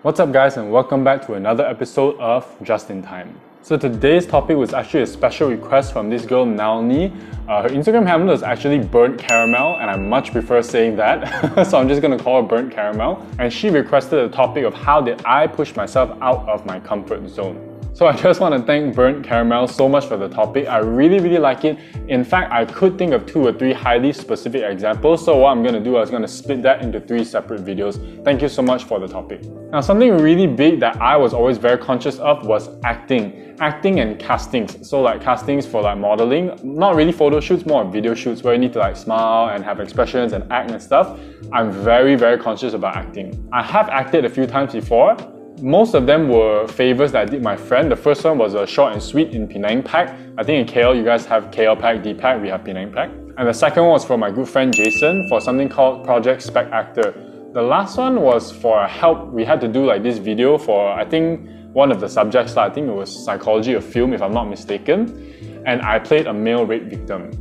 What's up guys, and welcome back to another episode of Just in Time. So today's topic was actually a special request from this girl Nanli. Her Instagram handle is actually BurntCaramel, and I much prefer saying that. So I'm just gonna call her BurntCaramel. And she requested a topic of how did I push myself out of my comfort zone. So I just want to thank BurntCaramel so much for the topic. I really like it. In fact, I could think of 2 or 3 highly specific examples. So what I'm going to do, I was going to split that into 3 separate videos. Thank you so much for the topic. Now, something really big that I was always very conscious of was acting. Acting and castings. So like castings for like modeling, not really photo shoots, more video shoots where you need to like smile and have expressions and act and stuff. I'm very conscious about acting. I have acted a few times before. Most of them were favours that I did my friend. The first one was a short and sweet in Penang Pack. I think in KL you guys have KL Pack, D Pack, we have Penang Pack. And the second one was for my good friend Jason for something called Project Spec Actor. The last one was for help. We had to do like this video for, I think, one of the subjects. I think it was psychology of film if I'm not mistaken. And I played a male rape victim.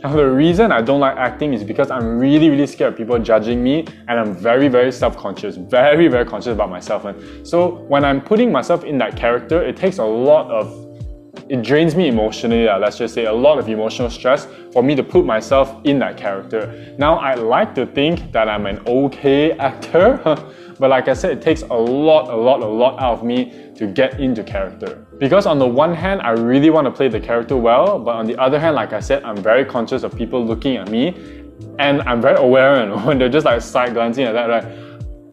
Now the reason I don't like acting is because I'm really scared of people judging me, and I'm very self-conscious, very conscious about myself. And so when I'm putting myself in that character, it takes a lot of, it drains me emotionally, let's just say a lot of emotional stress for me to put myself in that character. Now I like to think that I'm an okay actor, but like I said, it takes a lot out of me to get into character. Because on the one hand, I really want to play the character well, but on the other hand, like I said, I'm very conscious of people looking at me, and I'm very aware, you know, when they're just like side glancing at that, right?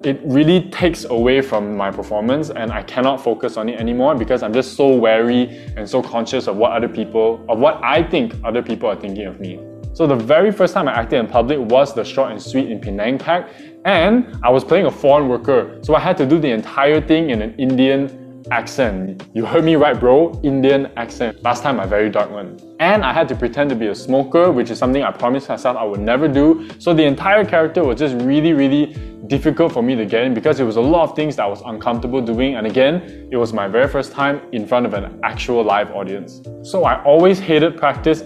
It really takes away from my performance, and I cannot focus on it anymore because I'm just so wary and so conscious of what I think other people are thinking of me. So the very first time I acted in public was the short and sweet in Penang Pack, and I was playing a foreign worker, so I had to do the entire thing in an Indian accent. You heard me right, bro, Indian accent. Last time, a very dark one. And I had to pretend to be a smoker, which is something I promised myself I would never do. So the entire character was just really difficult for me to get in because it was a lot of things that I was uncomfortable doing, and again, it was my very first time in front of an actual live audience. So I always hated practice.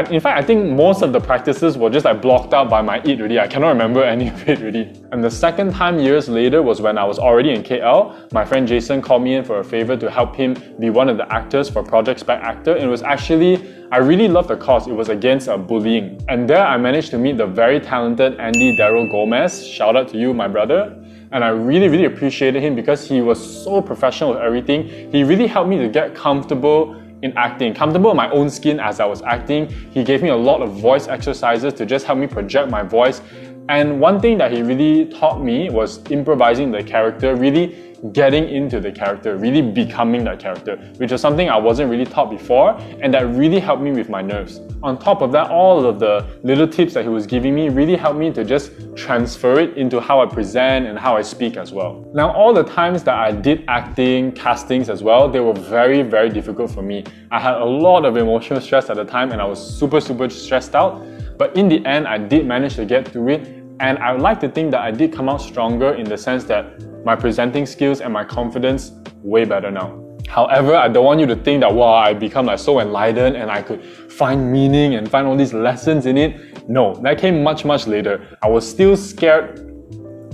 In fact, I think most of the practices were just like blocked out by my it really. I cannot remember any of it really. And the second time years later was when I was already in KL. My friend Jason called me in for a favour to help him be one of the actors for Project Spec Actor. And it was actually, I really loved the cause. It was against bullying. And there I managed to meet the very talented Andy Daryl Gomez. Shout out to you, my brother. And I really appreciated him because he was so professional with everything. He really helped me to get comfortable in acting, comfortable in my own skin as I was acting. He gave me a lot of voice exercises to just help me project my voice. And one thing that he really taught me was improvising the character, really getting into the character, really becoming that character, which is something I wasn't really taught before, and that really helped me with my nerves. On top of that, all of the little tips that he was giving me really helped me to just transfer it into how I present and how I speak as well. Now, all the times that I did acting, castings as well, they were very difficult for me. I had a lot of emotional stress at the time, and I was super stressed out. But in the end, I did manage to get through it, and I would like to think that I did come out stronger in the sense that my presenting skills and my confidence way better now. However, I don't want you to think that, wow, I become like so enlightened and I could find meaning and find all these lessons in it. No, that came much later. I was still scared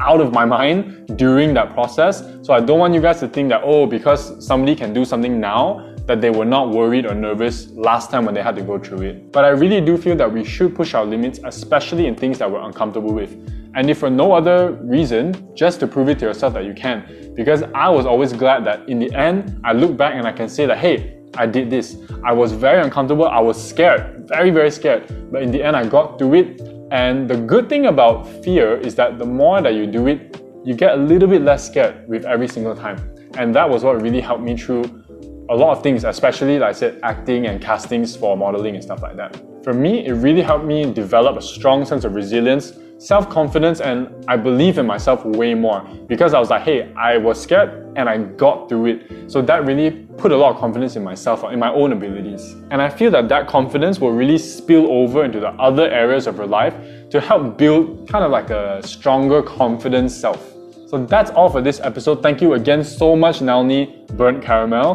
out of my mind during that process. So I don't want you guys to think that, oh, because somebody can do something now, that they were not worried or nervous last time when they had to go through it. But I really do feel that we should push our limits, especially in things that we're uncomfortable with. And if for no other reason, just to prove it to yourself that you can. Because I was always glad that in the end, I look back and I can say that, hey, I did this. I was very uncomfortable, I was scared, very scared. But in the end, I got through it. And the good thing about fear is that the more that you do it, you get a little bit less scared with every single time. And that was what really helped me through a lot of things, especially like I said, acting and castings for modeling and stuff like that. For me, it really helped me develop a strong sense of resilience, self-confidence, and I believe in myself way more because I was like, hey, I was scared and I got through it. So that really put a lot of confidence in myself, in my own abilities. And I feel that that confidence will really spill over into the other areas of your life to help build kind of like a stronger, confident self. So that's all for this episode. Thank you again so much, Nanli, Burnt Caramel,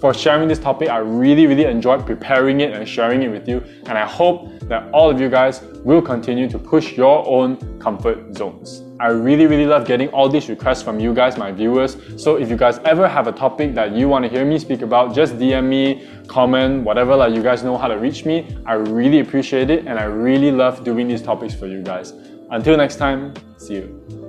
for sharing this topic. I really enjoyed preparing it and sharing it with you. And I hope that all of you guys will continue to push your own comfort zones. I really love getting all these requests from you guys, my viewers. So if you guys ever have a topic that you want to hear me speak about, just DM me, comment, whatever, like you guys know how to reach me. I really appreciate it and I really love doing these topics for you guys. Until next time, see you.